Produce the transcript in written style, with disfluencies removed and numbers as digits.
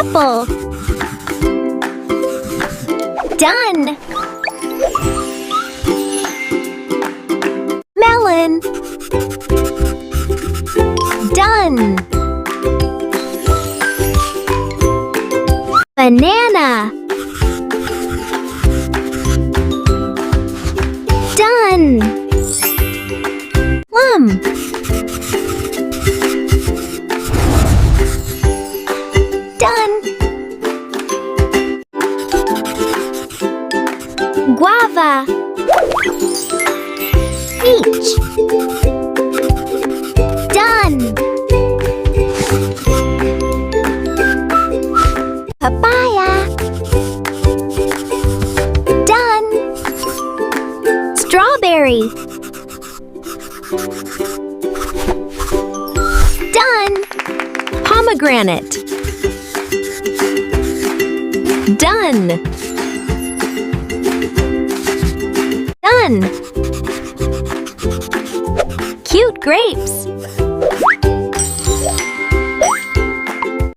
Apple. Done. Melon. Done. Banana. Done. Plum. Done. Guava. Peach. Done. Papaya. Done. Strawberry. Done. Pomegranate. Done. Done. Cute grapes.